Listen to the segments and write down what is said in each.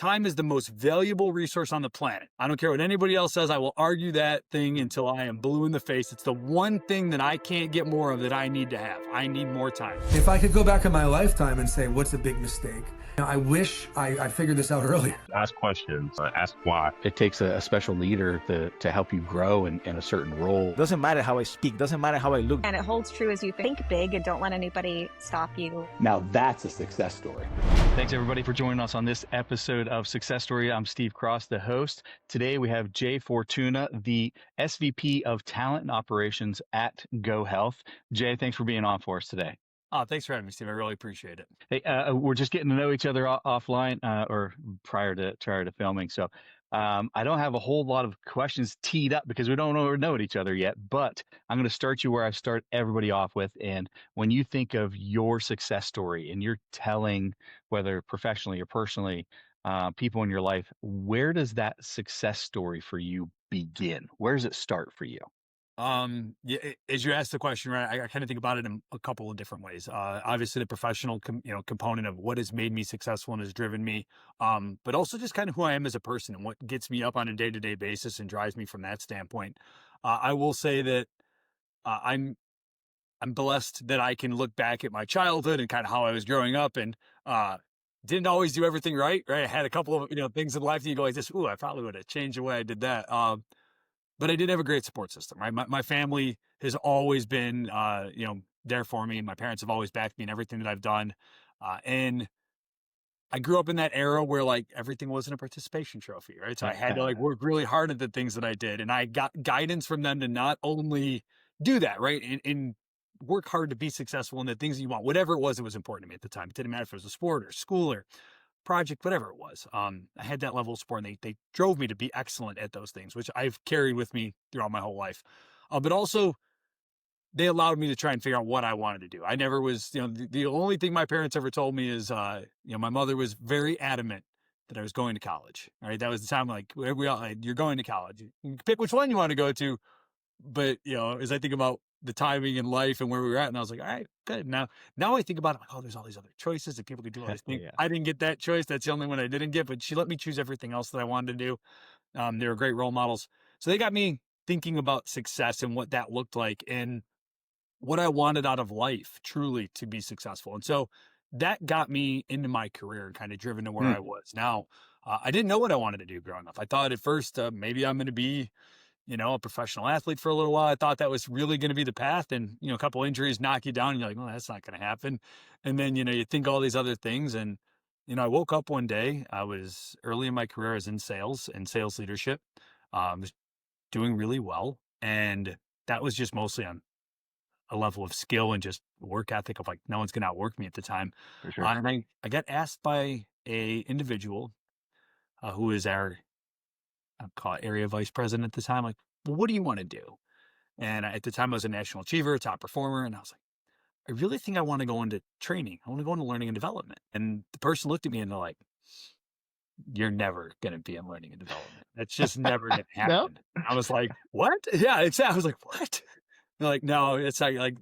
time is the most valuable resource on the planet. I don't care what anybody else says. I will argue that thing until I am blue in the face. It's the one thing that I can't get more of that I need to have. I need more time. If I could go back in my lifetime and say, what's a big mistake? I wish I figured this out earlier. Ask questions, ask why. It takes a special leader to help you grow in a certain role. Doesn't matter how I speak, doesn't matter how I look. And it holds true as you think big and don't let anybody stop you. Now that's a success story. Thanks everybody for joining us on this episode of Success Story. I'm Steve Cross, the host. Today we have Jay Fortuna, the SVP of Talent and Operations at GoHealth. Jay, thanks for being on for us today. Oh, thanks for having me, Steve. I really appreciate it. Hey, we're just getting to know each other offline or prior to filming. So I don't have a whole lot of questions teed up because we don't know each other yet, but I'm going to start you where I start everybody off with. And when you think of your success story and you're telling, whether professionally or personally, people in your life, where does that success story for you begin? Where does it start for you? Yeah, as you asked the question, right, I kind of think about it in a couple of different ways. Obviously the professional, component of what has made me successful and has driven me. But also just kind of who I am as a person and what gets me up on a day-to-day basis and drives me from that standpoint. I will say that, I'm blessed that I can look back at my childhood and kind of how I was growing up and, didn't always do everything right. I had a couple of, things in life that you go like this. Ooh, I probably would have changed the way I did that. But I did have a great support system, right? My family has always been, there for me. My parents have always backed me in everything that I've done. And I grew up in that era where like everything wasn't a participation trophy, right? So I had to like work really hard at the things that I did. And I got guidance from them to not only do that, right? And work hard to be successful in the things that you want, whatever it was that was important to me at the time. It didn't matter if it was a sport or school or project, whatever it was. I had that level of support and they drove me to be excellent at those things, which I've carried with me throughout my whole life. But also they allowed me to try and figure out what I wanted to do. I never was, the only thing my parents ever told me is, my mother was very adamant that I was going to college. Right. That was the time, like we all, you're going to college. You can pick which one you want to go to. But, as I think about the timing in life and where we were at, and I was like, all right, good. Now I think about it, like, oh, there's all these other choices and people can do all these things. Yeah. I didn't get that choice. That's the only one I didn't get, but she let me choose everything else that I wanted to do. They were great role models. So they got me thinking about success and what that looked like and what I wanted out of life truly to be successful. And so that got me into my career and kind of driven to where I was now. I didn't know what I wanted to do growing up. I thought at first, maybe I'm going to be a professional athlete for a little while. I thought that was really going to be the path. And, a couple injuries knock you down and you're like, well, that's not going to happen. And then, you think all these other things. And, I woke up one day, I was early in my career, I was in sales and sales leadership, was doing really well. And that was just mostly on a level of skill and just work ethic of like, no one's going to outwork me at the time. For sure. And I got asked by a individual who is our I'll call it area vice president at the time, like, well, what do you want to do? And at the time I was a national achiever, top performer. And I was like, I really think I want to go into training. I want to go into learning and development. And the person looked at me and they're like, you're never going to be in learning and development. That's just never going to happen. I was like, what? Yeah, exactly. I was like, what? They're like, no, it's like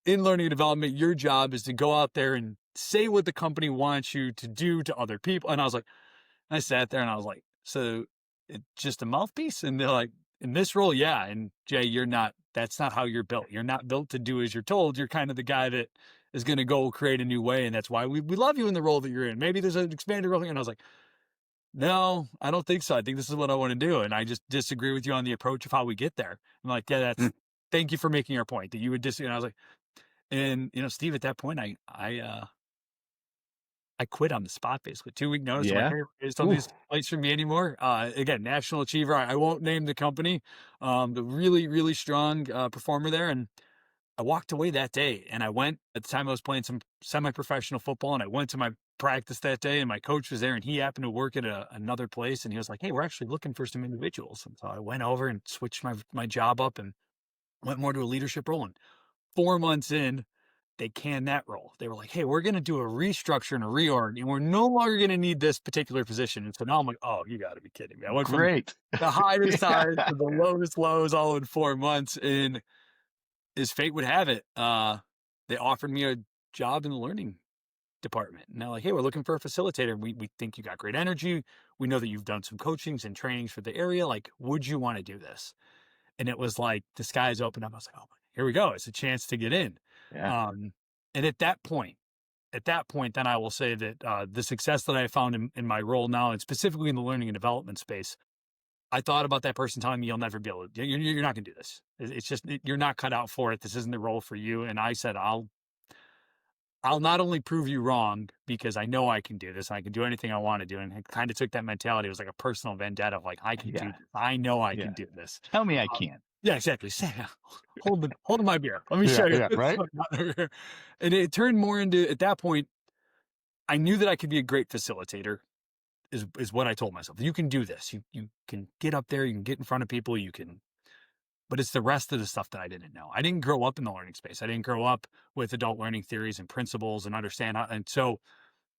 in learning and development, your job is to go out there and say what the company wants you to do to other people. And I sat there and I was like, so it's just a mouthpiece? And they're like, in this role, yeah. And Jay, that's not how you're built. You're not built to do as you're told. You're kind of the guy that is going to go create a new way. And that's why we love you in the role that you're in. Maybe there's an expanded role. And I was like, no, I don't think so. I think this is what I want to do. And I just disagree with you on the approach of how we get there. I'm like, yeah, thank you for making your point that you would disagree. And I was like, and Steve, at that point, I quit on the spot, basically 2-week notice. Yeah. It's on these plates for me anymore. Again, national achiever. I won't name the company, but really, really strong performer there. And I walked away that day and I went, at the time I was playing some semi-professional football and I went to my practice that day and my coach was there and he happened to work at another place. And he was like, hey, we're actually looking for some individuals. And so I went over and switched my job up and went more to a leadership role. And 4 months in, they canned that role. They were like, hey, we're going to do a restructure and a reorg, and we're no longer going to need this particular position. And so now I'm like, oh, you got to be kidding me. I went from the highest highs to the lowest lows all in 4 months. And as fate would have it, they offered me a job in the learning department. And they're like, hey, we're looking for a facilitator. We think you got great energy. We know that you've done some coachings and trainings for the area. Like, would you want to do this? And it was like the skies opened up. I was like, oh, here we go. It's a chance to get in. Yeah. And at that point, then I will say that the success that I found in my role now, and specifically in the learning and development space, I thought about that person telling me you'll never be able to, you're not going to do this. It's just, you're not cut out for it. This isn't the role for you. And I said, I'll not only prove you wrong because I know I can do this and I can do anything I want to do. And I kind of took that mentality. It was like a personal vendetta of like, I can do this. I know I can do this. Tell me I can. Yeah, exactly. Hold my beer. Let me show you. Yeah, right. And it turned more into, at that point, I knew that I could be a great facilitator is what I told myself. You can do this. You can get up there, you can get in front of people, but it's the rest of the stuff that I didn't know. I didn't grow up in the learning space. I didn't grow up with adult learning theories and principles and understand how, and so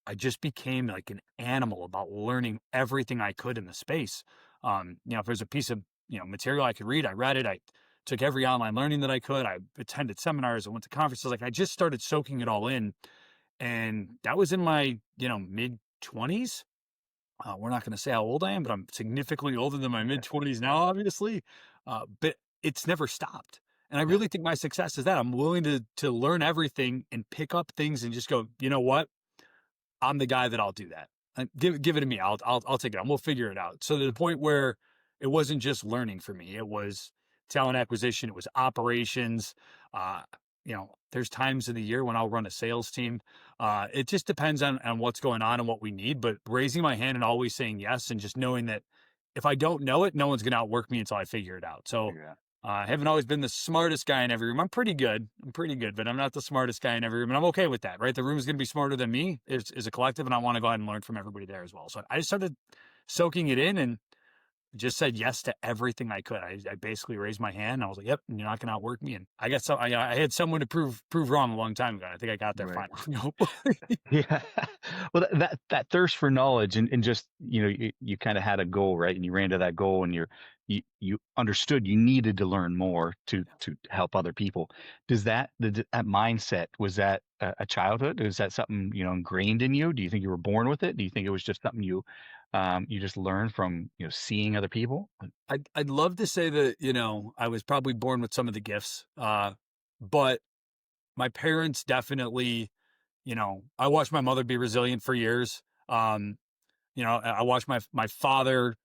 I just became like an animal about learning everything I could in the space. If there's a piece of, material I could read, I read it. I took every online learning that I could. I attended seminars. I went to conferences. Like I just started soaking it all in. And that was in my, mid 20s. We're not going to say how old I am, but I'm significantly older than my mid 20s now, obviously. But it's never stopped. And I really think my success is that I'm willing to learn everything and pick up things and just go, you know what? I'm the guy that I'll do that. Give it to me. I'll take it on. We'll figure it out. So to the point where it wasn't just learning for me. It was talent acquisition. It was operations. There's times of the year when I'll run a sales team. It just depends on what's going on and what we need, but raising my hand and always saying yes. And just knowing that if I don't know it, no one's going to outwork me until I figure it out. So I haven't always been the smartest guy in every room. I'm pretty good, but I'm not the smartest guy in every room. And I'm okay with that, right? The room is going to be smarter than me as a collective. And I want to go ahead and learn from everybody there as well. So I just started soaking it in and just said yes to everything I could. I basically raised my hand. And I was like, "Yep, you're not going to outwork me." And I got I had someone to prove wrong a long time ago. I think I got there finally. Yeah. Well, that thirst for knowledge and just, you kind of had a goal, right? And you ran to that goal and you understood you needed to learn more to help other people. That mindset, was that a childhood? Is that something, ingrained in you? Do you think you were born with it? Do you think it was just something you just learned from, seeing other people? I'd love to say that, I was probably born with some of the gifts, but my parents definitely, I watched my mother be resilient for years. I watched my father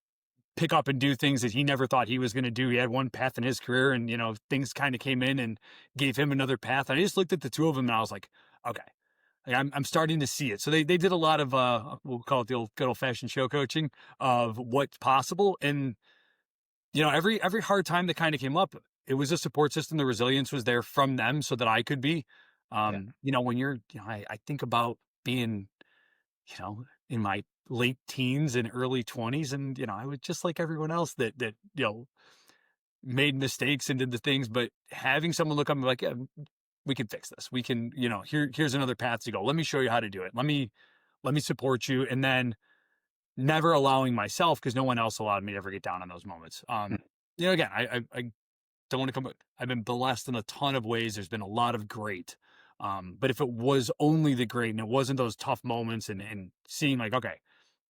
pick up and do things that he never thought he was going to do. He had one path in his career and, things kind of came in and gave him another path. I just looked at the two of them and I was like, okay, like I'm starting to see it. So they did a lot of, we'll call it the good old fashioned show coaching of what's possible. And, every hard time that kind of came up, it was a support system. The resilience was there from them so that I could be, when you're, I think about being, in my late teens and early 20s. And, I was just like everyone else that, made mistakes and did the things, but having someone look up and be like, yeah, we can fix this. We can, here's another path to go. Let me show you how to do it. Let me support you. And then never allowing myself, because no one else allowed me to ever get down on those moments. Again, I don't want to come, I've been blessed in a ton of ways. There's been a lot of great. But if it was only the great and it wasn't those tough moments and seeing like, okay,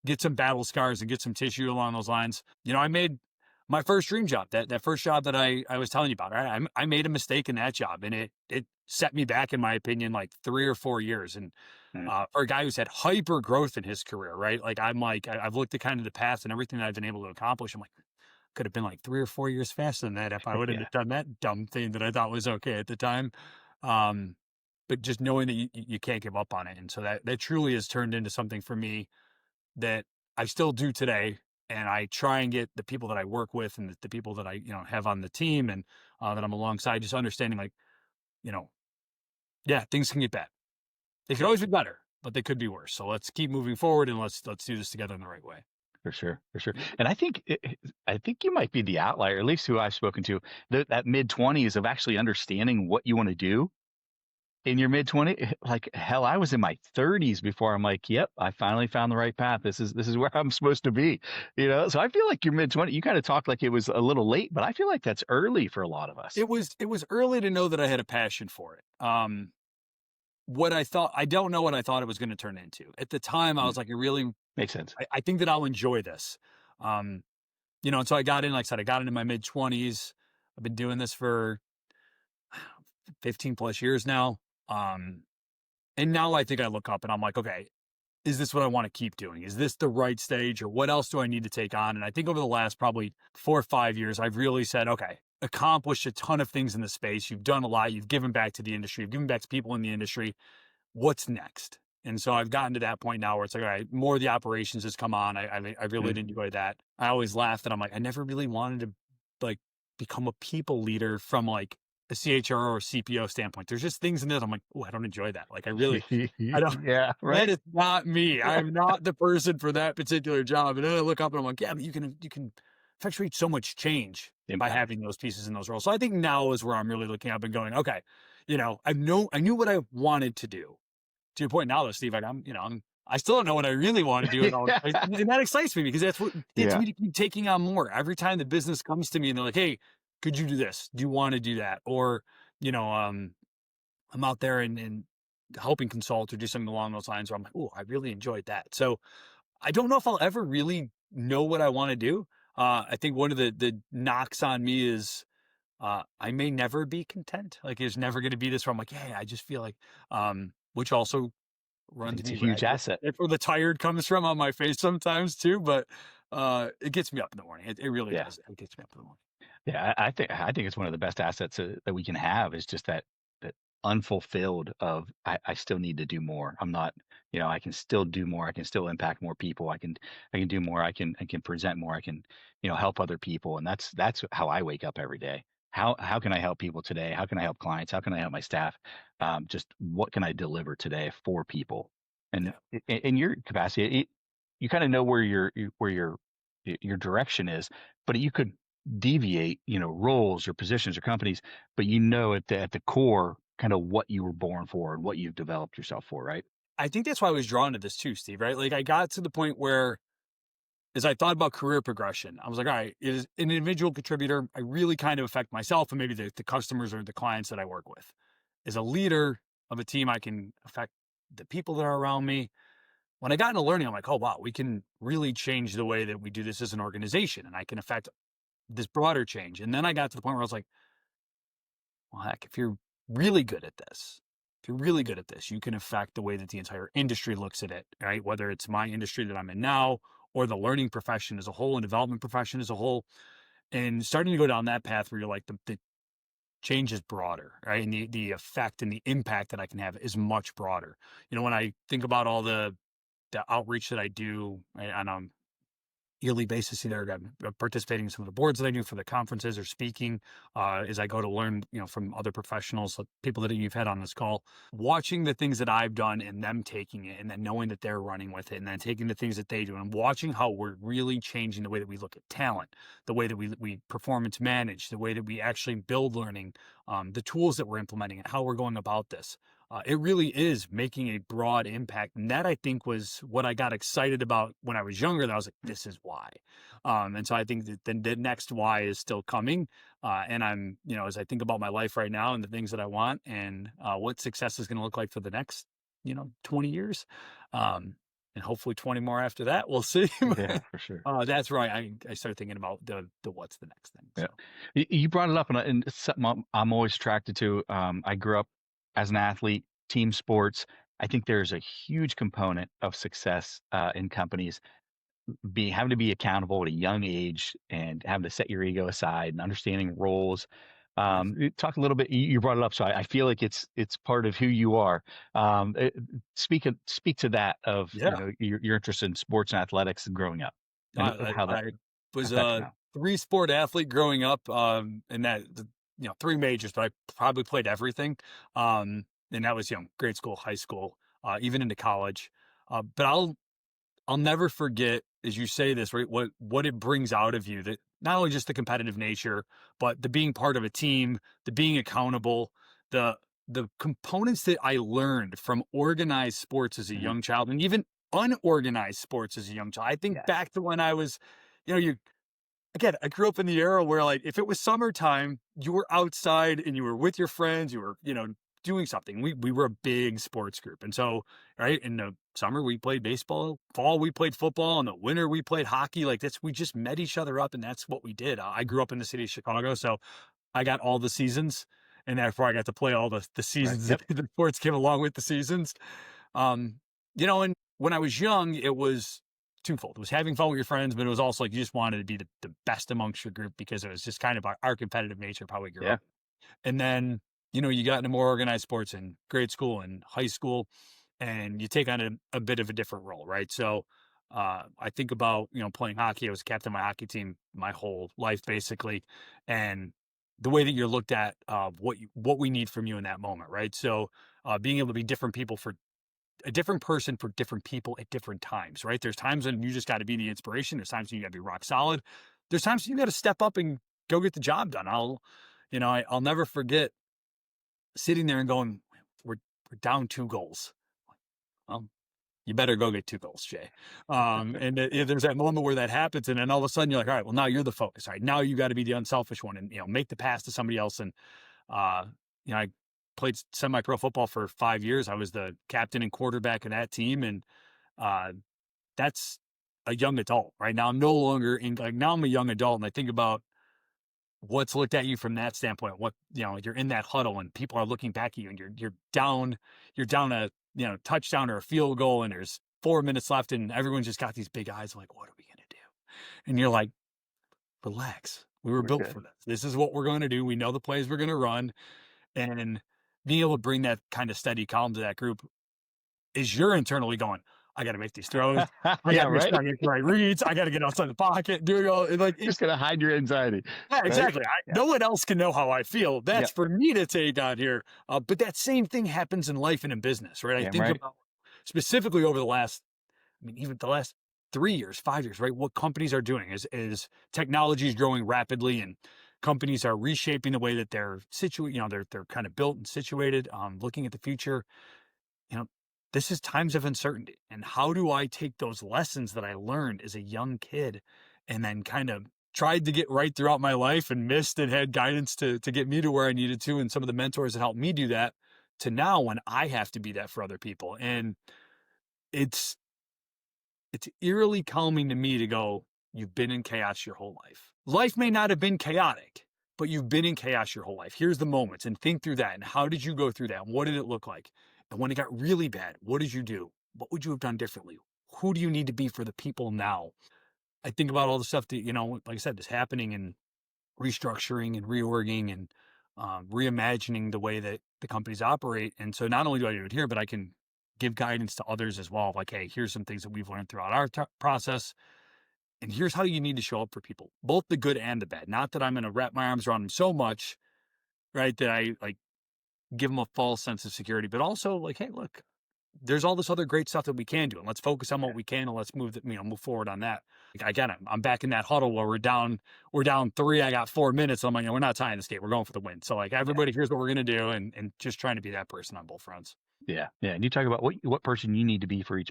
get some battle scars and get some tissue along those lines. I made my first dream job, that first job that I was telling you about, right? I made a mistake in that job and it set me back, in my opinion, like 3 or 4 years. And for a guy who's had hyper growth in his career, right? Like I've looked at kind of the path and everything that I've been able to accomplish. I'm like, could have been like 3 or 4 years faster than that if I would have done that dumb thing that I thought was okay at the time. But just knowing that you can't give up on it. And so that truly has turned into something for me that I still do today. And I try and get the people that I work with and the people that I, have on the team and that I'm alongside, just understanding like, things can get bad. They could always be better, but they could be worse. So let's keep moving forward and let's do this together in the right way. For sure. And I think you might be the outlier, at least who I've spoken to, that mid-20s of actually understanding what you want to do. In your mid-20s, like hell, I was in my 30s before I'm like, yep, I finally found the right path. This is where I'm supposed to be, So I feel like your mid-20s, you kind of talked like it was a little late, but I feel like that's early for a lot of us. It was early to know that I had a passion for it. what I thought, I don't know what I thought it was going to turn into. At the time, I Mm, was like, I really, makes sense. I think that I'll enjoy this. Um, and so I got in, like I said, I got into my mid 20s. I've been doing this for 15 plus years now. Um, and now I think I look up and I'm like, okay, is this what I want to keep doing? Is this the right stage or what else do I need to take on? And I think over the last probably 4 or 5 years, I've really said, okay, accomplished a ton of things in the space. You've done a lot. You've given back to the industry. You've given back to people in the industry. What's next? And so I've gotten to that point now where it's like, all right, more of the operations has come on. I really Mm. did enjoy that. I always laugh that I'm like, I never really wanted to like become a people leader from like a CHRO or CPO standpoint. There's just things in this. I'm like, oh, I don't enjoy that. Like I don't, Yeah, that right. is not me. I'm not the person for that particular job. And then I look up and I'm like, yeah, but you can effectuate so much change by Impact. having those pieces in those roles. So I think now is where I'm really looking up and going, okay, I knew what I wanted to do. To your point now though, Steve, like I still don't know what I really want to do at all. And that excites me because that's what gets Yeah. me to keep taking on more. Every time the business comes to me and they're like, hey, could you do this? Do you want to do that? Or, you know, um, I'm out there and helping consult or do something along those lines where I'm like, oh, I really enjoyed that. So I don't know if I'll ever really know what I want to do. I think one of the knocks on me is I may never be content. Like there's never going to be this where I'm like, yeah, I just feel like, which also I think runs it's a me huge ragged. asset. That's where the tired comes from on my face sometimes too. But it gets me up in the morning. It really Yeah. does. It gets me up in the morning. Yeah, I think it's one of the best assets that we can have is just that unfulfilled of I still need to do more. I'm not, I can still do more. I can still impact more people. I can do more. I can present more. I can, help other people. And that's how I wake up every day. How can I help people today? How can I help clients? How can I help my staff? Just what can I deliver today for people? And Yeah. in your capacity, you kind of know where your direction is, but you could deviate, roles or positions or companies, but at the core, kind of what you were born for and what you've developed yourself for, right? I think that's why I was drawn to this too, Steve, right? Like I got to the point where as I thought about career progression, I was like, all right, as an individual contributor, I really kind of affect myself and maybe the customers or the clients that I work with. As a leader of a team, I can affect the people that are around me. When I got into learning, I'm like, oh, wow, we can really change the way that we do this as an organization and I can affect this broader change. And then I got to the point where I was like, well, heck, if you're really good at this, if you're really good at this, you can affect the way that the entire industry looks at it, right? Whether it's my industry that I'm in now or the learning profession as a whole and development profession as a whole. And starting to go down that path where you're like, the change is broader, right? And the effect and the impact that I can have is much broader. When I think about all the outreach that I do right, on yearly basis, either I'm participating in some of the boards that I do for the conferences or speaking as I go to learn, from other professionals, like people that you've had on this call, watching the things that I've done and them taking it and then knowing that they're running with it and then taking the things that they do and watching how we're really changing the way that we look at talent, the way that we performance manage, the way that we actually build learning, the tools that we're implementing and how we're going about this. It really is making a broad impact. And that I think was what I got excited about when I was younger. That I was like, this is why. And so I think that the next why is still coming. And I'm, as I think about my life right now and the things that I want and what success is going to look like for the next, 20 years. And hopefully 20 more after that. We'll see. Yeah, for sure. That's right. I started thinking about the what's the next thing. Yeah. So You brought it up, and it's something I'm always attracted to. I grew up as an athlete, team sports. I think there's a huge component of success in companies having to be accountable at a young age and having to set your ego aside and understanding roles. yes. Talk a little bit. You brought it up, so I feel like it's part of who you are. Speak to that of Yeah. your interest in sports and athletics and growing up, and how that I was affects you a now. 3 sport athlete growing up, and three majors, but I probably played everything. And that was, grade school, high school, even into college. But I'll never forget, as you say this, right, what it brings out of you, that not only just the competitive nature, but the being part of a team, the being accountable, the the components that I learned from organized sports as a Mhm. young child and even unorganized sports as a young child. I think Yes. back to when I was, you again, I grew up in the era where like if it was summertime, you were outside and you were with your friends, you were, doing something. We were a big sports group. And so, right, in the summer we played baseball, fall we played football, in the winter we played hockey. Like we just met each other up, and that's what we did. I grew up in the city of Chicago, so I got all the seasons, and therefore I got to play all the Right. seasons Yep. that the sports came along with the seasons. Um, and when I was young, it was twofold. It was having fun with your friends, but it was also like you just wanted to be the best amongst your group because it was just kind of our competitive nature of how we grew Yeah. up. And then, you got into more organized sports in grade school and high school, and you take on a bit of a different role, right? So I think about, playing hockey. I was captain of my hockey team my whole life, basically. And the way that you're looked at, what we need from you in that moment, right? So being able to be different people for a different person for different people at different times, right? There's times when you just got to be the inspiration. There's times when you got to be rock solid. There's times you got to step up and go get the job done. I'll never forget sitting there and going, we're down 2 goals. Well, you better go get 2 goals, Jay. And there's that moment where that happens, and then all of a sudden you're like, all right, well, now you're the focus. All right, now you got to be the unselfish one, and make the pass to somebody else. And I played semi-pro football for 5 years. I was the captain and quarterback of that team, and that's a young adult. Right now, I'm no longer now I'm a young adult, and I think about what's looked at you from that standpoint. What you're in that huddle, and people are looking back at you, and you're down a touchdown or a field goal, and there's 4 minutes left, and everyone's just got these big eyes like, what are we gonna do? And you're like, relax. We were built Okay. for this. This is what we're going to do. We know the plays we're going to run. And being able to bring that kind of steady calm to that group is you're internally going, I got to make these throws. I got Yeah. to make Right. sure I get the right reads. I got to get outside the pocket, doing all Just gonna hide your anxiety. yeah, Right. exactly. Yeah. No one else can know how I feel. Yeah. That's for me to take on here. But that same thing happens in life and in business, right? I Damn think right. about specifically over even the last 3 years, 5 years, right? What companies are doing is technology is growing rapidly, and companies are reshaping the way that they're situated. They're kind of built and situated. Looking at the future, this is times of uncertainty. And how do I take those lessons that I learned as a young kid and then kind of tried to get right throughout my life and missed and had guidance to get me to where I needed to, and some of the mentors that helped me do that, to now when I have to be that for other people. And it's eerily calming to me to go, you've been in chaos your whole life. Life may not have been chaotic, but you've been in chaos your whole life. Here's the moments, and think through that. And how did you go through that? What did it look like? And when it got really bad, what did you do? What would you have done differently? Who do you need to be for the people now? I think about all the stuff that, like I said, is happening, and restructuring and reorging and reimagining the way that the companies operate. And so not only do I do it here, but I can give guidance to others as well. Like, hey, here's some things that we've learned throughout our process. And here's how you need to show up for people, both the good and the bad. Not that I'm going to wrap my arms around them so much, right, that I give them a false sense of security, but also like, hey, look, there's all this other great stuff that we can do, and let's focus on what we can, and let's move forward on that. Again, I'm back in that huddle where we're down 3. I got 4 minutes. I'm like, we're not tying this game. We're going for the win. So everybody, here's what we're going to do. And just trying to be that person on both fronts. Yeah. Yeah. And you talk about what person you need to be for each,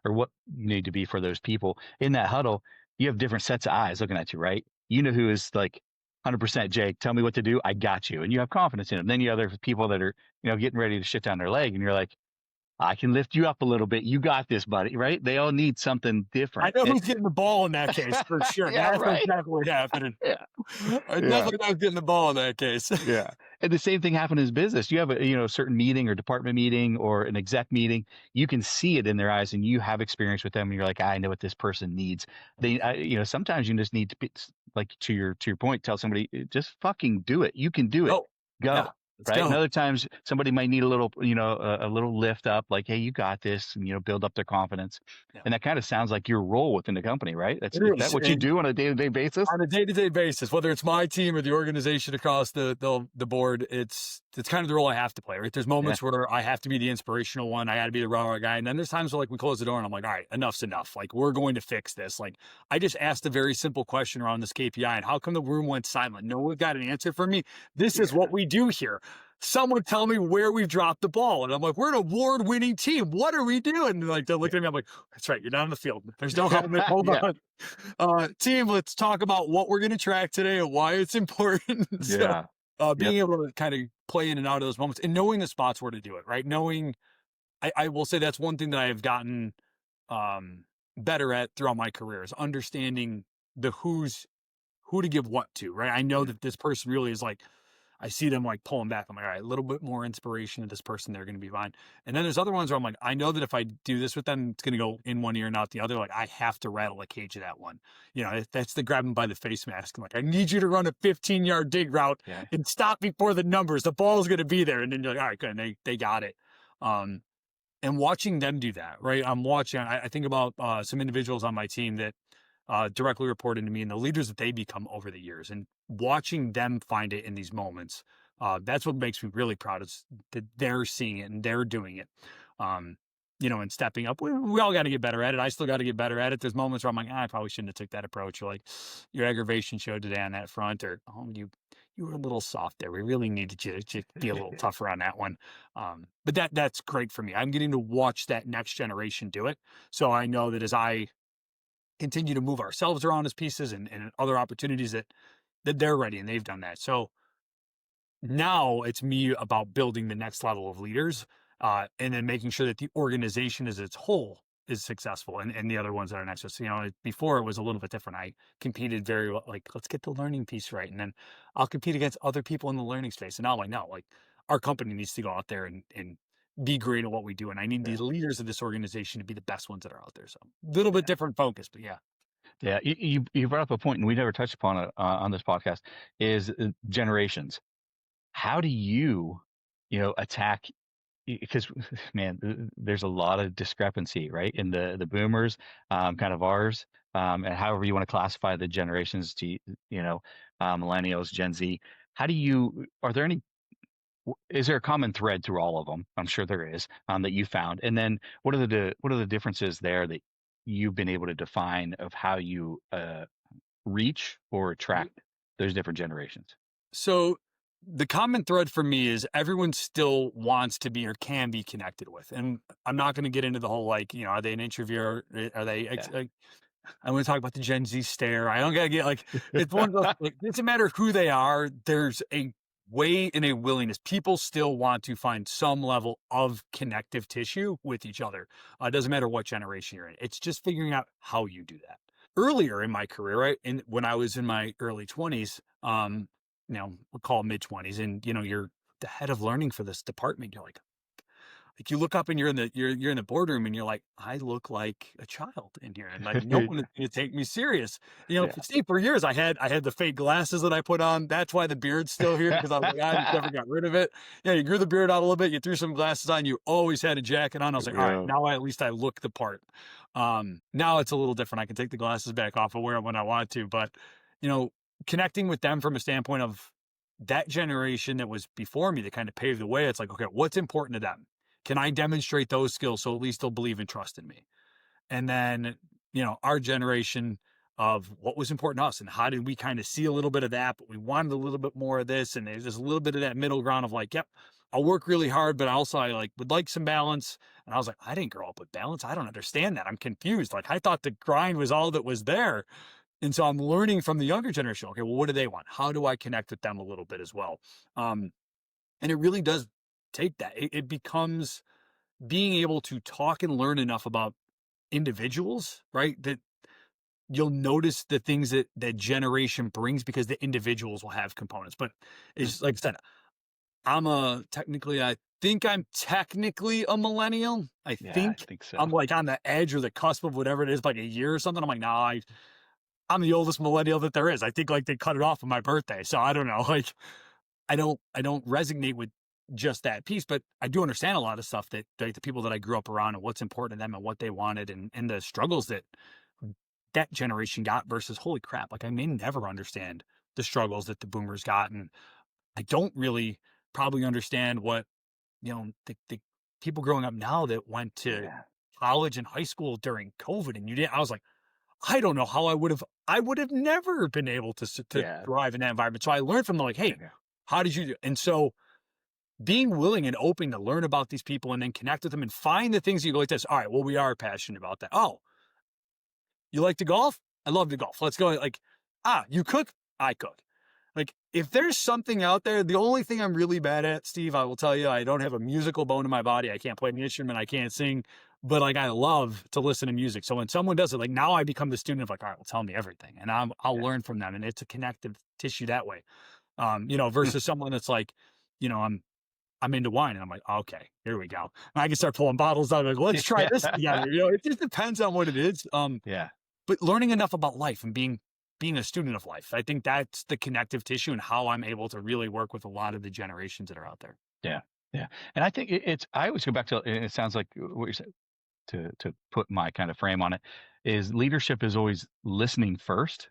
or what you need to be for those people in that huddle. You have different sets of eyes looking at you, right? You know who is like 100% Jake, tell me what to do. I got you. And you have confidence in them. Then you have other people that are, getting ready to shit down their leg. And you're like, I can lift you up a little bit. You got this, buddy. Right? They all need something different. I know who's getting the ball in that case for sure. Yeah, That's right. exactly happening. Yeah. I definitely know who's getting the ball in that case. Yeah. And the same thing happened in business. You have a certain meeting or department meeting or an exec meeting. You can see it in their eyes, and you have experience with them. And you're like, I know what this person needs. Sometimes you just need to be, like, to your point, tell somebody, just fucking do it. You can do it. Go. Go. Yeah, let's right. go. And other times somebody might need a little, a little lift up, like, hey, you got this, and, build up their confidence. Yeah. And that kind of sounds like your role within the company, right? Is that what you do on a day-to-day basis? On a day-to-day basis, whether it's my team or the organization across the board, it's kind of the role I have to play, right? There's moments where I have to be the inspirational one. I got to be the raw guy. And then there's times where we close the door and I'm like, all right, enough's enough. Like, we're going to fix this. Like, I just asked a very simple question around this KPI, and how come the room went silent? No one got an answer from me. This is what we do here. Someone tell me where we've dropped the ball. And I'm like, we're an award-winning team. What are we doing? And they're looking at me. I'm like, that's right. You're not on the field. There's no helmet. Hold on. Team, let's talk about what we're going to track today and why it's important. Yeah. Being able to kind of play in and out of those moments and knowing the spots where to do it, right? Knowing, I will say that's one thing that I have gotten better at throughout my career is understanding the who to give what to, right? I know that this person really is like, I see them like pulling back. I'm like, all right, a little bit more inspiration to this person. They're going to be fine. And then there's other ones where I'm like, I know that if I do this with them, it's going to go in one ear and out the other. Like I have to rattle a cage of that one. You know, that's the grab them by the face mask. I'm like, I need you to run a 15-yard dig route and stop before the numbers. The ball's going to be there. And then you're like, all right, good. And they got it. And watching them do that, right? I'm watching, I think about some individuals on my team that directly reported to me and the leaders that they become over the years and watching them find it in these moments. That's what makes me really proud is that they're seeing it and they're doing it. You know, and stepping up. We all got to get better at it. I still got to get better at it. There's moments where I'm like, I probably shouldn't have took that approach. Or like your aggravation showed today on that front, or you were a little soft there. We really needed you to be a little tougher on that one. But that's great for me. I'm getting to watch that next generation do it. So I know that as I continue to move ourselves around as pieces and other opportunities that they're ready and they've done that. So now it's me about building the next level of leaders and then making sure that the organization as its whole is successful and the other ones that are next to us. You know, before it was a little bit different. I competed very well, like, let's get the learning piece right. And then I'll compete against other people in the learning space. And now I'm like, no, like our company needs to go out there and be great at what we do. And I need the leaders of this organization to be the best ones that are out there. So a little bit different focus, but yeah. Yeah, you brought up a point, and we never touched upon it on this podcast, is generations. How do you attack? Because man, there's a lot of discrepancy, right? In the boomers, kind of ours, and however you want to classify the generations to, millennials, Gen Z. Is there a common thread through all of them? I'm sure there is, that you found. And then what are the differences there that you've been able to define of how you reach or attract those different generations? So the common thread for me is everyone still wants to be or can be connected with. And I'm not going to get into the whole, like, you know, are they an introvert? Are they, I want to talk about the Gen Z stare. I don't got to get like, it's one of those, like, it doesn't matter who they are. There's a way and a willingness. People still want to find some level of connective tissue with each other. It doesn't matter what generation you're in. It's just figuring out how you do that. Earlier in my career, right? And when I was in my early 20s, we'll call it mid 20s, and you're the head of learning for this department. You're like you look up and you're in the boardroom and you're like, I look like a child in here, and like no one is going to take me serious. See, for years I had the fake glasses that I put on. That's why the beard's still here, because I was like, I never got rid of it. Yeah, you grew the beard out a little bit. You threw some glasses on. You always had a jacket on. I was like, all right, now at least I look the part. Now it's a little different. I can take the glasses back off and wear them when I want to, but connecting with them from a standpoint of that generation that was before me that kind of paved the way. It's like, okay, what's important to them? Can I demonstrate those skills so at least they'll believe and trust in me? And then, our generation of what was important to us and how did we kind of see a little bit of that, but we wanted a little bit more of this. And there's just a little bit of that middle ground of like, yep, I'll work really hard, but also I would like some balance. And I was like, I didn't grow up with balance. I don't understand that. I'm confused. Like I thought the grind was all that was there. And so I'm learning from the younger generation. Okay, well, what do they want? How do I connect with them a little bit as well? And it really does take that. It becomes being able to talk and learn enough about individuals, right? That you'll notice the things that generation brings because the individuals will have components. But it's like I said, I think I'm technically a millennial. I think so. I'm like on the edge or the cusp of whatever it is, like a year or something. I'm like, nah, I'm the oldest millennial that there is. I think like they cut it off on my birthday. So I don't know. Like I don't resonate with just that piece, but I do understand a lot of stuff that the people that I grew up around and what's important to them and what they wanted and the struggles that generation got versus holy crap. Like I may never understand the struggles that the boomers got. And I don't really probably understand what, the people growing up now that went to college and high school during COVID and I was like, I don't know how I would have never been able to thrive in that environment. So I learned from them like, hey, how did you do? And so being willing and open to learn about these people and then connect with them and find the things you go like this. All right, well, we are passionate about that. Oh, you like to golf? I love to golf. Let's go. Like, you cook? I cook. Like, if there's something out there, the only thing I'm really bad at, Steve, I will tell you, I don't have a musical bone in my body. I can't play an instrument. I can't sing, but like I love to listen to music. So when someone does it, like now I become the student of like, all right, well, tell me everything, and I'll Yeah. learn from them, and it's a connective tissue that way. Versus someone that's like, I'm into wine, and I'm like, okay, here we go. And I can start pulling bottles out. Like, let's try this together. It just depends on what it is. Yeah. But learning enough about life and being a student of life, I think that's the connective tissue and how I'm able to really work with a lot of the generations that are out there. Yeah. Yeah. And I think it's, I always go back to, it sounds like what you said, to put my kind of frame on it, is leadership is always listening first,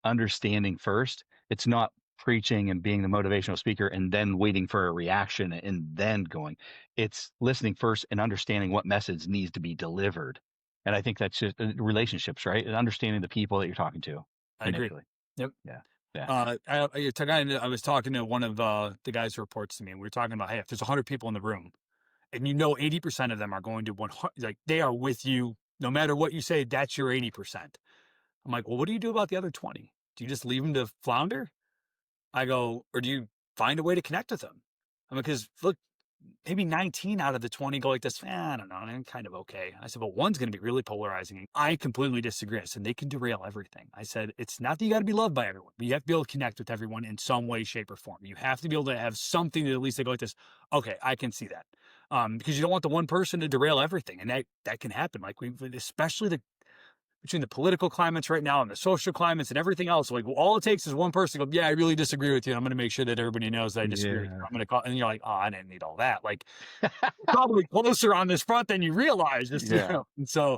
understanding first. It's not preaching and being the motivational speaker and then waiting for a reaction and then going. It's listening first and understanding what message needs to be delivered. And I think that's just relationships, right? And understanding the people that you're talking to I agree. initially. Yep. Yeah. Yeah. I was talking to one of the guys who reports to me, and we were talking about, hey, if there's 100 people in the room, and 80% of them are going to 100, like they are with you no matter what you say. That's your 80%. I'm like, well, what do you do about the other 20? Do you just leave them to flounder? I go, or do you find a way to connect with them? I mean, because look, maybe 19 out of the 20 go like this. I don't know, I'm kind of okay. I said, but one's going to be really polarizing. I completely disagree. I said, they can derail everything. I said, it's not that you got to be loved by everyone, but you have to be able to connect with everyone in some way, shape, or form. You have to be able to have something that at least they go like this. Okay, I can see that. Because you don't want the one person to derail everything. And that can happen. Like especially between the political climates right now and the social climates and everything else, like all it takes is one person to go, yeah, I really disagree with you. I'm going to make sure that everybody knows that I disagree with you. Yeah. I'm going to call, and you're like, oh, I didn't need all that. Like probably closer on this front than you realize. Just, Yeah. And so,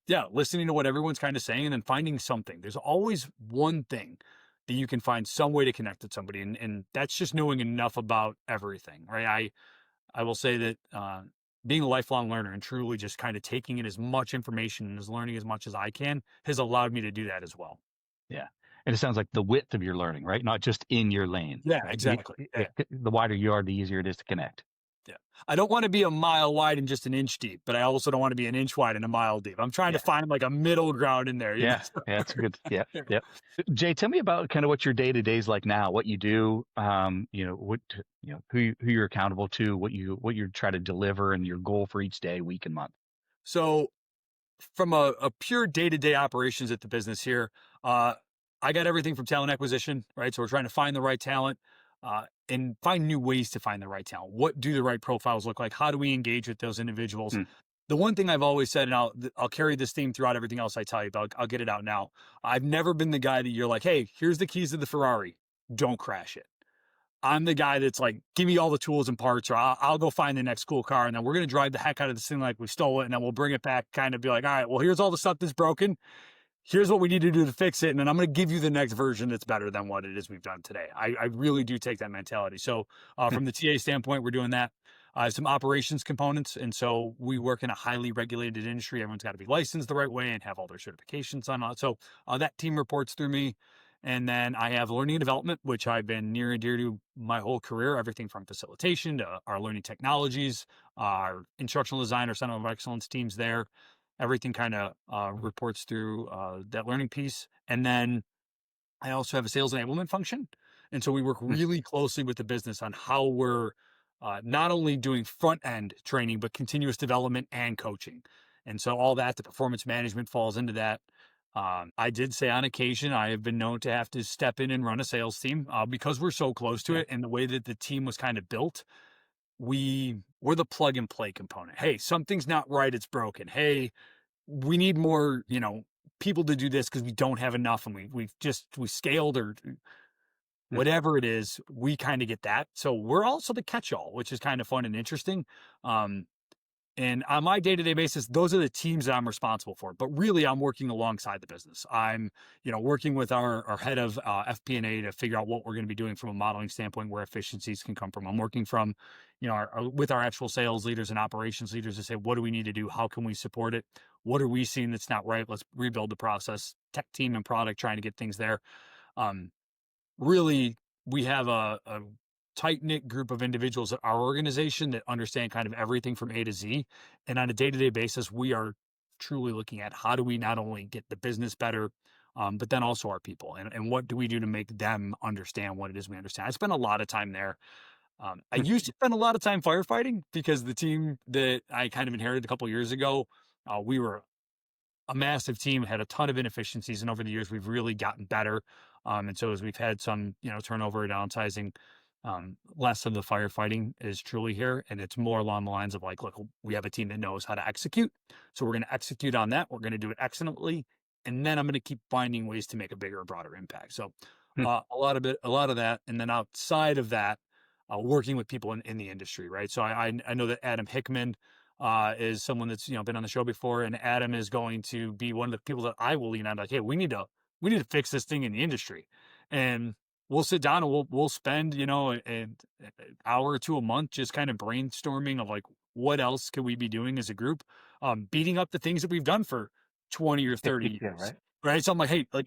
Yeah. listening to what everyone's kind of saying and then finding something. There's always one thing that you can find some way to connect with somebody. And that's just knowing enough about everything, right? I will say that, being a lifelong learner and truly just kind of taking in as much information and as learning as much as I can has allowed me to do that as well. Yeah. And it sounds like the width of your learning, right? Not just in your lane. Yeah, Right? exactly. Yeah. The wider you are, the easier it is to connect. Yeah. I don't want to be a mile wide and just an inch deep, but I also don't want to be an inch wide and a mile deep. I'm trying to find like a middle ground in there. Yeah. Yeah. That's good. Yeah. Yeah. Jay, tell me about kind of what your day to day is like now, what you do, who you're accountable to, what you try to deliver and your goal for each day, week and month. So from a pure day-to-day operations at the business here, I got everything from talent acquisition, right? So we're trying to find the right talent, and find new ways to find the right talent. What do the right profiles look like? How do we engage with those individuals? The one thing I've always said, and I'll carry this theme throughout everything else I tell you, but I'll get it out now. I've never been the guy that you're like, hey, here's the keys to the Ferrari. Don't crash it. I'm the guy that's like, give me all the tools and parts, or I'll go find the next cool car. And then we're going to drive the heck out of this thing like we stole it. And then we'll bring it back, kind of be like, all right, well, here's all the stuff that's broken. Here's what we need to do to fix it. And then I'm going to give you the next version that's better than what it is we've done today. I really do take that mentality. So from the TA standpoint, we're doing that. Some operations components. And so we work in a highly regulated industry. Everyone's got to be licensed the right way and have all their certifications on. So that team reports through me. And then I have learning and development, which I've been near and dear to my whole career, everything from facilitation to our learning technologies, our instructional design, our center of excellence teams there. Everything kind of reports through that learning piece. And then I also have a sales enablement function. And so we work really closely with the business on how we're not only doing front end training, but continuous development and coaching. And so all that, the performance management falls into that. I did say on occasion, I have been known to have to step in and run a sales team because we're so close to it. And the way that the team was kind of built, we're the plug and play component. Hey, something's not right. It's broken. Hey, we need more, people to do this because we don't have enough. And we scaled or whatever it is, we kind of get that. So we're also the catch-all, which is kind of fun and interesting. And on my day-to-day basis, those are the teams that I'm responsible for. But really, I'm working alongside the business. I'm, working with our head of FP&A to figure out what we're going to be doing from a modeling standpoint, where efficiencies can come from. I'm working from, with our actual sales leaders and operations leaders to say, what do we need to do? How can we support it? What are we seeing that's not right? Let's rebuild the process. Tech team and product trying to get things there. Really, we have a tight-knit group of individuals at our organization that understand kind of everything from A to Z. And on a day-to-day basis, we are truly looking at how do we not only get the business better, but then also our people, and what do we do to make them understand what it is we understand. I spent a lot of time there. I used to spend a lot of time firefighting because the team that I kind of inherited a couple of years ago, we were a massive team, had a ton of inefficiencies, and over the years we've really gotten better. And so as we've had some, turnover, downsizing, less of the firefighting is truly here, and it's more along the lines of like, look, we have a team that knows how to execute, so we're going to execute on that. We're going to do it excellently, and then I'm going to keep finding ways to make a bigger, broader impact. So a lot of that, and then outside of that, working with people in the industry, right? So I know that Adam Hickman is someone that's been on the show before, and Adam is going to be one of the people that I will lean on. Like, hey, we need to fix this thing in the industry, and we'll sit down and we'll spend an hour or two a month just kind of brainstorming of like what else could we be doing as a group, beating up the things that we've done for 20 or 30 Yeah, years, right. right? So I'm like, hey, like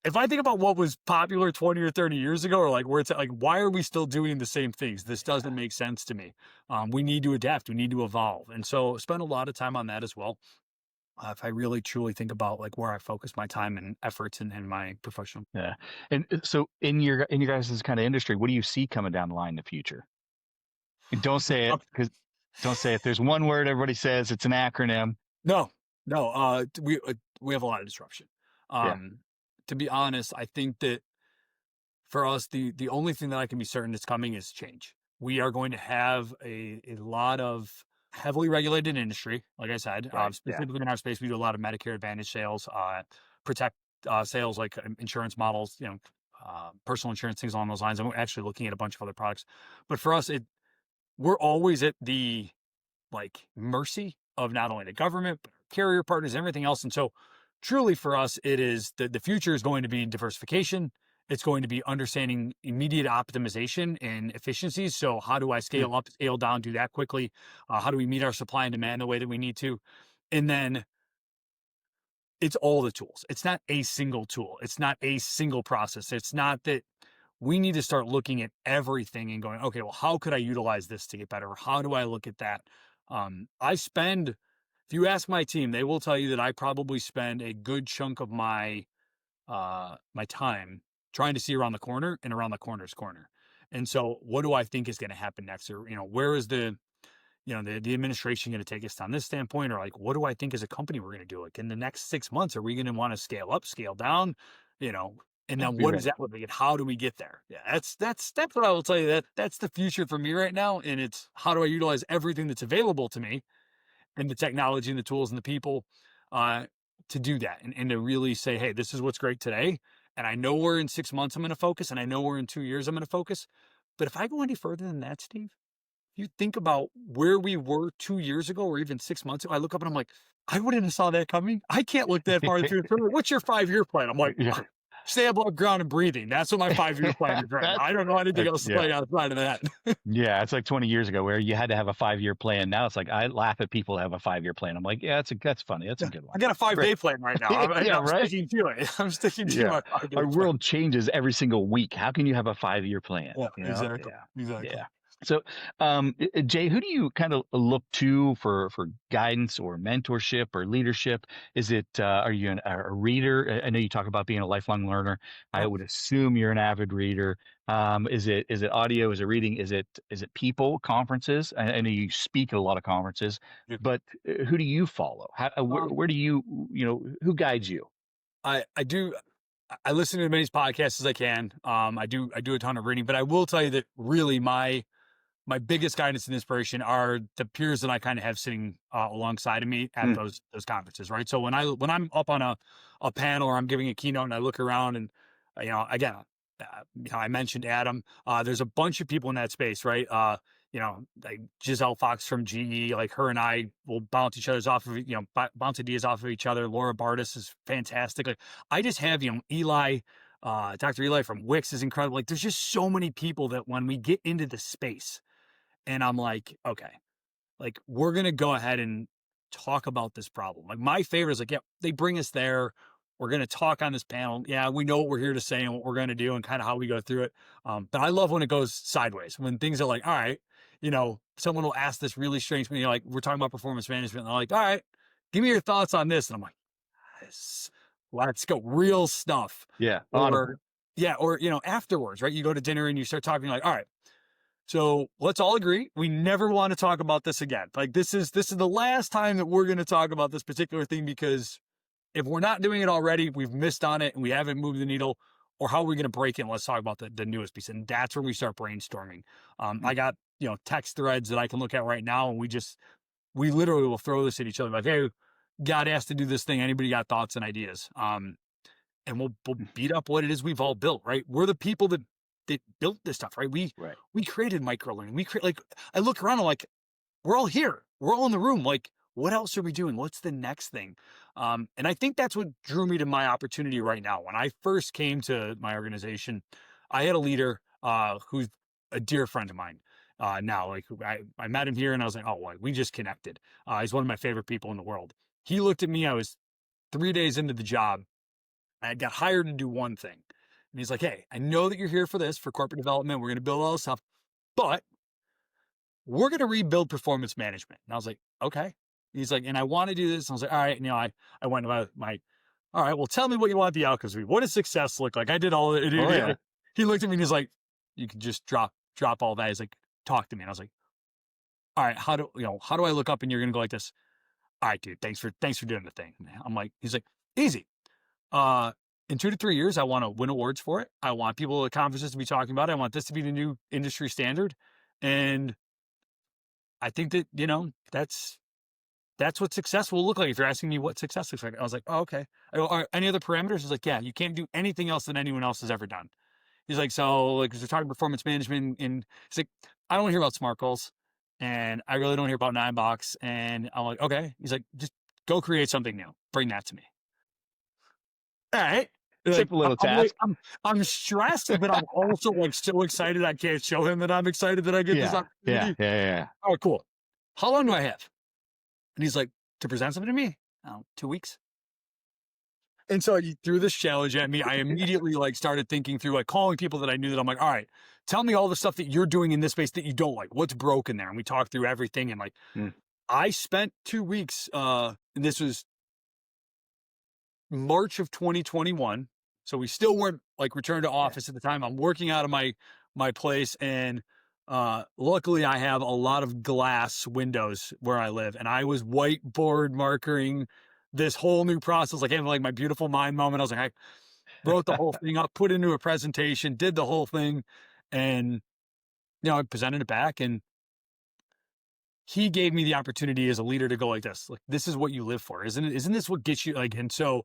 if I think about what was popular 20 or 30 years ago, or like where it's at, like, why are we still doing the same things? This doesn't make sense to me. We need to adapt. We need to evolve. And so spend a lot of time on that as well. If I really truly think about like where I focus my time and efforts and my professional. Yeah. And so in your guys' kind of industry, what do you see coming down the line in the future? And don't say it, because don't say it. There's one word everybody says, it's an acronym. No, no. We have a lot of disruption. Yeah. To be honest, I think that for us, the only thing that I can be certain is coming is change. We are going to have a lot of heavily regulated industry, like I said. Right. Yeah. Specifically in our space, we do a lot of Medicare Advantage sales, protect sales like insurance models, personal insurance, things along those lines. I'm actually looking at a bunch of other products, but for us, we're always at the like mercy of not only the government, but our carrier partners and everything else. And so truly for us, it is the future is going to be diversification. It's going to be understanding immediate optimization and efficiencies. So how do I scale up, scale down, do that quickly? How do we meet our supply and demand the way that we need to? And then it's all the tools. It's not a single tool. It's not a single process. It's not that we need to start looking at everything and going, okay, well, how could I utilize this to get better? Or how do I look at that? If you ask my team, they will tell you that I probably spend a good chunk of my time trying to see around the corner and around the corner's corner. And so what do I think is going to happen next? Or, where is the administration going to take us on this standpoint? Or like, what do I think as a company we're going to do? Like in the next 6 months, are we going to want to scale up, scale down, and then what does that look like? And how do we get there? Yeah, that's what I will tell you. That's the future for me right now. And it's how do I utilize everything that's available to me and the technology and the tools and the people to do that and to really say, hey, this is what's great today. And I know we're in 6 months, I'm going to focus, and I know we're in 2 years, I'm going to focus. But if I go any further than that, Steve, you think about where we were 2 years ago or even 6 months ago, I look up and I'm like, I wouldn't have saw that coming. I can't look that far through. What's your 5-year plan? I'm like, Yeah. stay above ground and breathing. That's what my 5-year plan is right now. I don't know anything else to Yeah. play outside of that. Yeah, it's like 20 years ago where you had to have a 5-year plan. Now it's like I laugh at people that have a 5-year plan. I'm like, yeah, that's funny. That's a good one. I got a 5-day plan right now. I'm right? sticking to it. I'm sticking to my 5-day Our plan. world changes every single week. How can you have a 5-year plan? Yeah, You know? exactly. Yeah. Exactly. Yeah. So, Jay, who do you kind of look to for guidance or mentorship or leadership? Is it are you a reader? I know you talk about being a lifelong learner. I would assume you're an avid reader. Is it audio? Is it reading? Is it people? Conferences? I know you speak at a lot of conferences, Yeah. but who do you follow? Where do you who guides you? I do. I listen to as many podcasts as I can. I do a ton of reading, but I will tell you that really my biggest guidance and inspiration are the peers that I kind of have sitting alongside of me at those conferences, right? So when I'm up on a panel or I'm giving a keynote and I look around and again, I mentioned Adam. There's a bunch of people in that space, right? Like Giselle Fox from GE, like her and I will bounce bounce ideas off of each other. Laura Bartis is fantastic. Like I just have Eli. Dr. Eli from Wix is incredible. Like there's just so many people that when we get into the space and I'm like, okay, like we're going to go ahead and talk about this problem. Like my favorite is like, yeah, they bring us there. We're going to talk on this panel. Yeah, we know what we're here to say and what we're going to do and kind of how we go through it. But I love when it goes sideways, when things are like, all right, someone will ask this really strange thing, like we're talking about performance management. And they're like, all right, give me your thoughts on this. And I'm like, yes. let's go, real stuff. Yeah. On 'em. Or yeah, or afterwards, right? You go to dinner and you start talking like, all right, so let's all agree we never want to talk about this again. Like this is the last time that we're going to talk about this particular thing, because if we're not doing it already, we've missed on it and we haven't moved the needle. Or how are we going to break it? And let's talk about the newest piece. And that's when we start brainstorming. I got text threads that I can look at right now, and we literally will throw this at each other like, hey, got asked to do this thing. Anybody got thoughts and ideas? And we'll beat up what it is we've all built, right? We're the people that built this stuff, right? We created microlearning. Like, I look around, I'm like, we're all here. We're all in the room. Like, what else are we doing? What's the next thing? And I think that's what drew me to my opportunity right now. When I first came to my organization, I had a leader who's a dear friend of mine. Now, like I met him here and I was like, oh, well, we just connected. He's one of my favorite people in the world. He looked at me. I was 3 days into the job. I got hired to do one thing. And he's like, hey, I know that you're here for this, for corporate development. We're going to build all this stuff, but we're going to rebuild performance management. And I was like, okay. He's like, and I want to do this. And I was like, all right. I went to all right, well, tell me what you want the outcomes to be. What does success look like? I did all of it. Oh, yeah. He looked at me and he's like, you can just drop all that. He's like, talk to me. And I was like, all right, how do I look up and you're going to go like this? All right, dude, thanks for doing the thing. I'm like, he's like, easy. In 2 to 3 years, I want to win awards for it. I want people at conferences to be talking about it. I want this to be the new industry standard. And I think that, that's what success will look like. If you're asking me what success looks like, I was like, oh, okay. I go, are any other parameters? He's like, yeah, you can't do anything else than anyone else has ever done. He's like, so like, we're talking performance management, and he's like, I don't want to hear about SMART goals, and I really don't hear about 9-box. And I'm like, okay. He's like, just go create something new. Bring that to me. All right. Simple little task. I'm stressed, but I'm also like so excited. I can't show him that I'm excited that I get this opportunity. Yeah. All right, cool. How long do I have? And he's like, to present something to me? Oh, 2 weeks. And so he threw this challenge at me. I immediately like started thinking through, like calling people that I knew, that I'm like, all right, tell me all the stuff that you're doing in this space that you don't like. What's broken there? And we talked through everything. And like, I spent 2 weeks, and this was March of 2021. So we still weren't like returned to office at the time. I'm working out of my place, and luckily I have a lot of glass windows where I live, and I was whiteboard markering this whole new process, like having like my beautiful mind moment. I was like, I wrote the whole thing up, put it into a presentation, did the whole thing, and I presented it back, and he gave me the opportunity as a leader to go like this. Like, this is what you live for, isn't it? Isn't this what gets you like? And so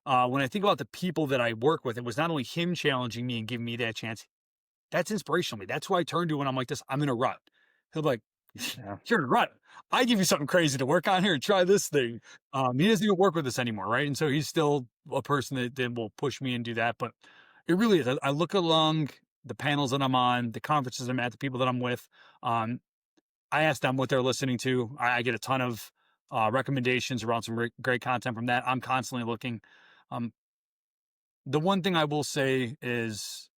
when I think about the people that I work with, it was not only him challenging me and giving me that chance. That's inspirational to me. That's who I turn to when I'm like this. I'm in a rut. He'll be like, you're in a rut. I give you something crazy to work on here and try this thing. He doesn't even work with us anymore, right? And so he's still a person that will push me and do that. But it really is. I look along the panels that I'm on, the conferences I'm at, the people that I'm with. I ask them what they're listening to. I get a ton of recommendations around some great content from that. I'm constantly looking. The one thing I will say is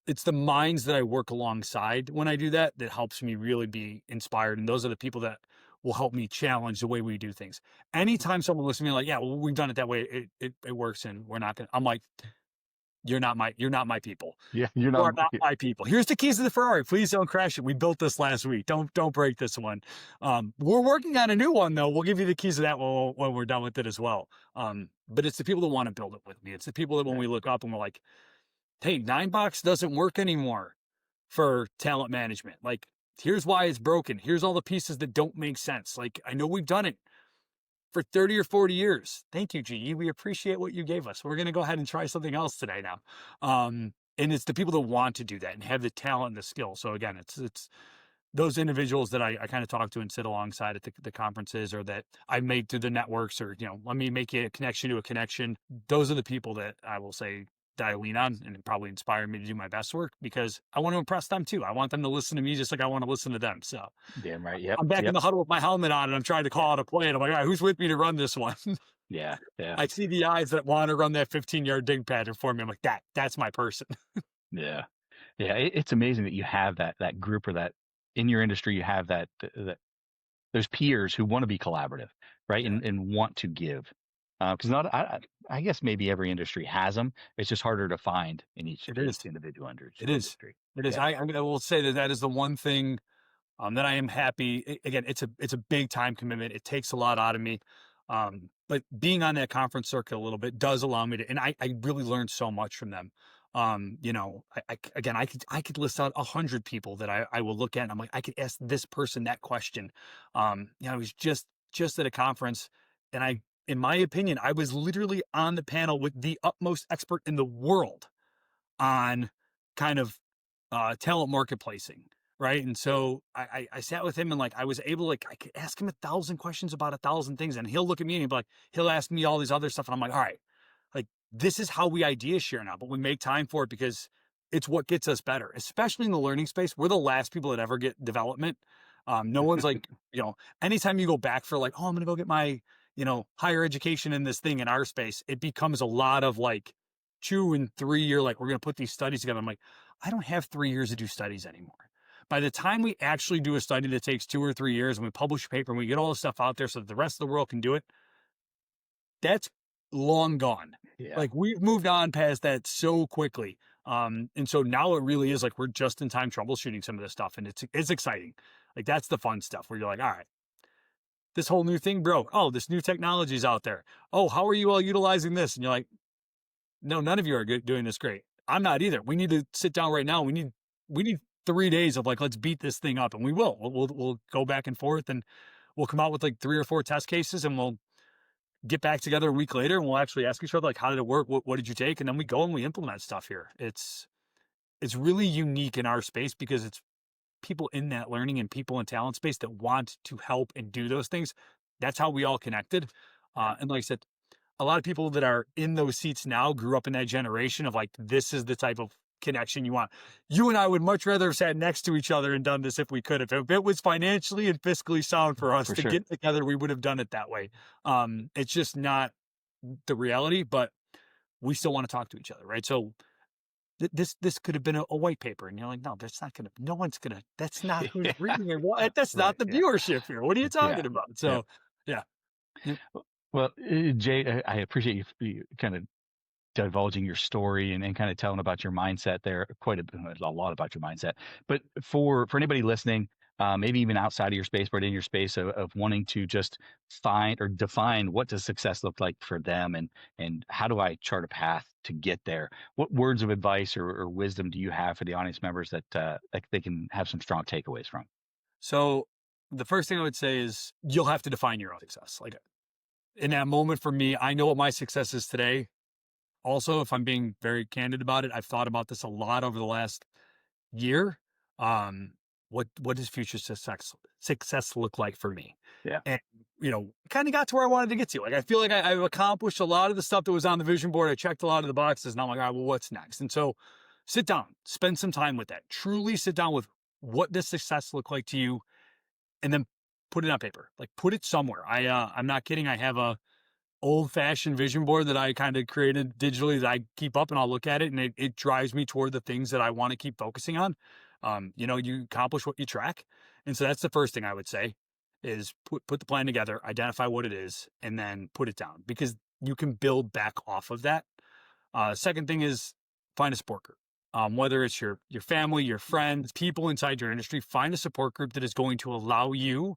it's the minds that I work alongside when I do that helps me really be inspired. And those are the people that will help me challenge the way we do things. Anytime someone listens to me like, yeah, well, we've done it that way, it works, and we're not gonna, I'm like, you're not my people. Yeah, you're not my people. Here's the keys to the Ferrari. Please don't crash it. We built this last week. Don't break this one. We're working on a new one though. We'll give you the keys to that when we're done with it as well. But it's the people that want to build it with me. It's the people that when we look up and we're like, hey, 9-box doesn't work anymore for talent management. Like, here's why it's broken. Here's all the pieces that don't make sense. Like, I know we've done it for 30 or 40 years. Thank you, GE. We appreciate what you gave us. We're going to go ahead and try something else today now. And it's the people that want to do that and have the talent and the skill. So again, it's those individuals that I kind of talk to and sit alongside at the conferences, or that I made through the networks, or, let me make a connection to a connection. Those are the people that I will say that I lean on and probably inspire me to do my best work, because I want to impress them too. I want them to listen to me just like I want to listen to them. So damn right. Yep. I'm back in the huddle with my helmet on, and I'm trying to call out a play, and I'm like, all right, who's with me to run this one? Yeah. I see the eyes that want to run that 15-yard dig pattern for me. I'm like, that's my person. Yeah. It's amazing that you have that group, or that in your industry, you have that those peers who want to be collaborative, right? And want to give. Because not, I guess maybe every industry has them. It's just harder to find in It each is. individual It is. industry. It is. Yeah. I will say that that is the one thing that I am happy. Again, it's a big time commitment. It takes a lot out of me. But being on that conference circuit a little bit does allow me to, and I really learned so much from them. You know, again, I could list out 100 people that I will look at, and I'm like, I could ask this person that question. You know, I was just at a conference, and in my opinion, I was literally on the panel with the utmost expert in the world on kind of talent marketplacing, right? And so I sat with him, and like I was able, like I could ask him 1,000 questions about 1,000 things, and he'll look at me and he'll be like, he'll ask me all these other stuff, and I'm like, all right, like this is how we idea share now, but we make time for it because it's what gets us better, especially in the learning space. We're the last people that ever get development. No one's like, you know, anytime you go back for like, oh, I'm gonna go get my, you know, higher education in this thing in our space, it becomes a lot of like 2 and 3 year, like we're gonna put these studies together. I'm like, I don't have 3 years to do studies anymore. By the time we actually do a study that takes 2 or 3 years and we publish a paper and we get all the stuff out there so that the rest of the world can do it, that's long gone. Yeah. Like we've moved on past that so quickly. And so now it really is like we're just in time troubleshooting some of this stuff, and it's exciting. Like that's the fun stuff where you're like, all right, this whole new thing broke. Oh, this new technology is out there. Oh, how are you all utilizing this? And you're like, no, none of you are doing this great. I'm not either. We need to sit down right now. We need 3 days of like, let's beat this thing up, and we will. We'll go back and forth, and we'll come out with like 3 or 4 test cases, and we'll get back together a week later, and we'll actually ask each other like, how did it work? What did you take? And then we go and we implement stuff here. It's really unique in our space because it's people in that learning and people in talent space that want to help and do those things. That's how we all connected. And like I said, a lot of people that are in those seats now grew up in that generation of like, this is the type of connection you want. You and I would much rather have sat next to each other and done this if we could. If it was financially and fiscally sound for us For to sure. get together, we would have done it that way. It's just not the reality, but we still want to talk to each other, right? So this could have been a white paper, and you're like, no, that's not gonna. No one's gonna. That's not who's reading it. That's Right. not the Yeah. viewership here. What are you Yeah. talking about? Yeah. So, yeah. Yep. Well, Jay, I appreciate you kind of divulging your story and kind of telling about your mindset there, quite a lot about your mindset. But for anybody listening, maybe even outside of your space, but in your space of wanting to just find or define what does success look like for them, and how do I chart a path to get there? What words of advice or wisdom do you have for the audience members that they can have some strong takeaways from? So the first thing I would say is you'll have to define your own success. Like in that moment for me, I know what my success is today. Also, if I'm being very candid about it, I've thought about this a lot over the last year. Um, what does future success look like for me? Yeah. And you know, kind of got to where I wanted to get to. Like I feel like I've accomplished a lot of the stuff that was on the vision board. I checked a lot of the boxes, and I'm like, all right, well, what's next? And so, sit down, spend some time with that. Truly sit down with what does success look like to you, and then put it on paper. Like put it somewhere. I'm not kidding. I have a old-fashioned vision board that I kind of created digitally that I keep up, and I'll look at it, and it drives me toward the things that I want to keep focusing on. You know, you accomplish what you track. And so that's the first thing I would say is put the plan together, identify what it is, and then put it down because you can build back off of that. Second thing is find a support group. Whether it's your family, your friends, people inside your industry, find a support group that is going to allow you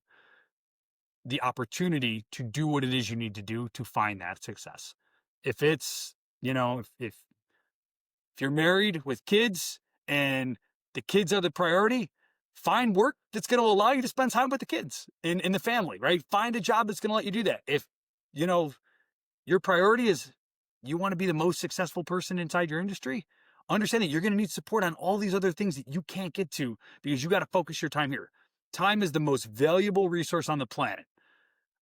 the opportunity to do what it is you need to do to find that success. If it's, you know, if you're married with kids and the kids are the priority, find work that's going to allow you to spend time with the kids in the family, right? Find a job that's going to let you do that. If, you know, your priority is you want to be the most successful person inside your industry, understand that you're going to need support on all these other things that you can't get to because you got to focus your time here. Time is the most valuable resource on the planet.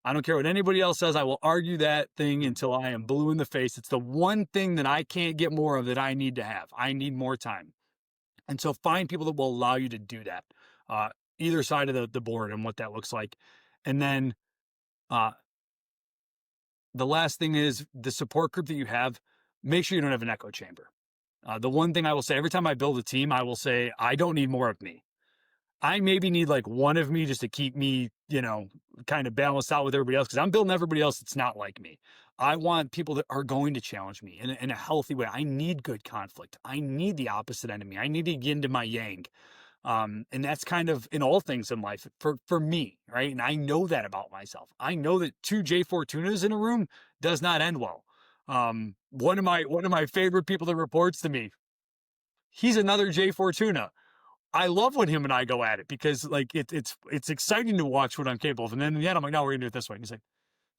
I don't care what anybody else says. I will argue that thing until I am blue in the face. It's the one thing that I can't get more of that I need to have. I need more time. And so find people that will allow you to do that, either side of the board and what that looks like. And then the last thing is the support group that you have, make sure you don't have an echo chamber. The one thing I will say, every time I build a team, I will say, I don't need more of me. I maybe need like one of me just to keep me, you know, kind of balanced out with everybody else because I'm building everybody else that's not like me. I want people that are going to challenge me in a healthy way. I need good conflict. I need the opposite end of me. I need to get into my yang. And that's kind of in all things in life for me, right? And I know that about myself. I know that two Jay Fortunas in a room does not end well. One of my favorite people that reports to me, he's another Jay Fortuna. I love when him and I go at it because like it's exciting to watch what I'm capable of. And then in the end, I'm like, no, we're gonna do it this way. And he's like,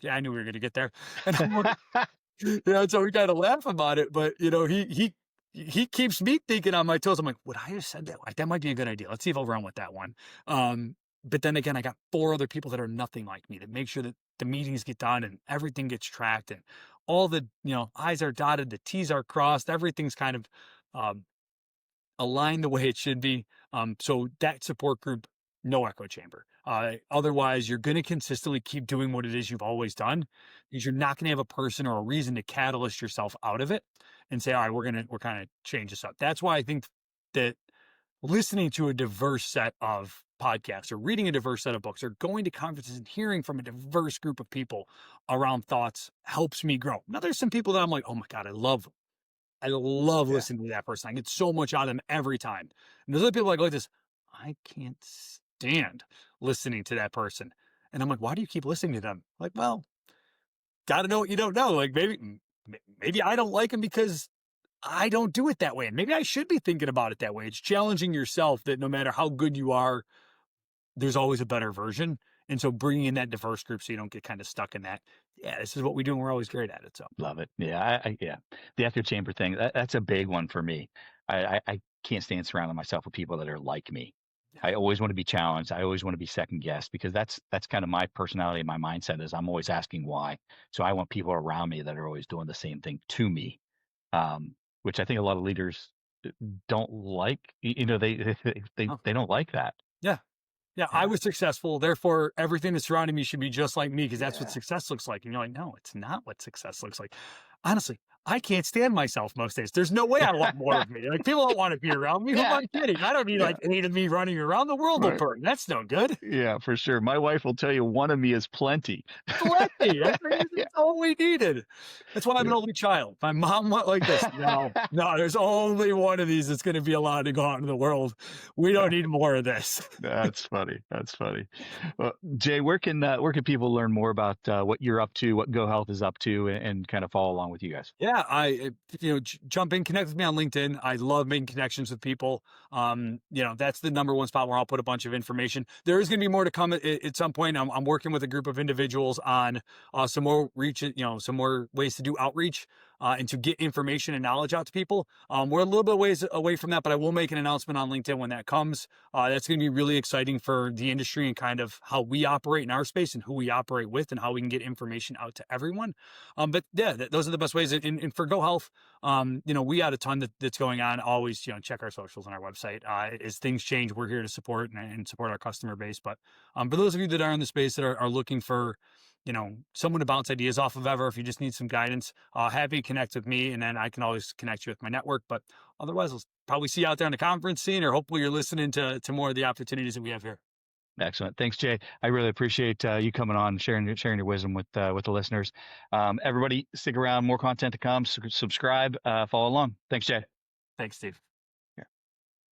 yeah, I knew we were gonna get there. And I'm like, so we kind of laugh about it, but he keeps me thinking on my toes. I'm like, would I have said that? Like, that might be a good idea. Let's see if I'll run with that one. But then again, I got 4 other people that are nothing like me that make sure that the meetings get done and everything gets tracked and all the, I's are dotted, the T's are crossed, everything's kind of, um, aligned the way it should be. So that support group, no echo chamber. Otherwise, you're going to consistently keep doing what it is you've always done because you're not going to have a person or a reason to catalyst yourself out of it and say, all right, we're kind of change this up. That's why I think that listening to a diverse set of podcasts or reading a diverse set of books or going to conferences and hearing from a diverse group of people around thoughts helps me grow. Now, there's some people that I'm like, oh my God, I love listening to that person. I get so much out of them every time. And there's other people like this, I can't stand listening to that person. And I'm like, why do you keep listening to them? Like, well, got to know what you don't know. Like maybe I don't like them because I don't do it that way. And maybe I should be thinking about it that way. It's challenging yourself that no matter how good you are, there's always a better version. And so bringing in that diverse group so you don't get kind of stuck in that. Yeah, this is what we do and we're always great at it. So Love it. Yeah, yeah. The echo chamber thing, that's a big one for me. I can't stand surrounding myself with people that are like me. I always want to be challenged. I always want to be second guessed because that's kind of my personality and my mindset is I'm always asking why. So I want people around me that are always doing the same thing to me, which I think a lot of leaders don't like. They don't like that. yeah. Yeah, I was successful. Therefore, everything that's surrounding me should be just like me because that's what Yeah. success looks like. And you're like, no, it's not what success looks like. Honestly, I can't stand myself most days. There's no way I want more of me. Like people don't want to be around me. Who am I kidding? I don't need like 8 of me running around. The world will Right. burn. That's no good. Yeah, for sure. My wife will tell you one of me is plenty. Plenty. That's, Yeah. that's all we needed. That's why I'm an only child. My mom went like this. No, there's only one of these that's going to be allowed to go out into the world. We don't need more of this. That's funny. That's funny. Well, Jay, where can people learn more about what you're up to, what GoHealth is up to, and kind of follow along with you guys? Yeah, jump in, connect with me on LinkedIn. I love making connections with people. That's the number one spot where I'll put a bunch of information. There is going to be more to come at some point. I'm working with a group of individuals on some more reach, some more ways to do outreach and to get information and knowledge out to people. We're a little bit ways away from that, but I will make an announcement on LinkedIn when that comes. That's going to be really exciting for the industry and kind of how we operate in our space and who we operate with and how we can get information out to everyone. But yeah, those are the best ways. And for GoHealth, we got a ton that's going on. Always, check our socials on our website. As things change, we're here to support and support our customer base. But for those of you that are in the space that are looking for, someone to bounce ideas off of ever, if you just need some guidance, happy to connect with me. And then I can always connect you with my network. But otherwise, I'll probably see you out there on the conference scene, or hopefully you're listening to more of the opportunities that we have here. Excellent. Thanks, Jay. I really appreciate you coming on, sharing your wisdom with the listeners. Everybody, stick around. More content to come. Subscribe. Follow along. Thanks, Jay. Thanks, Steve.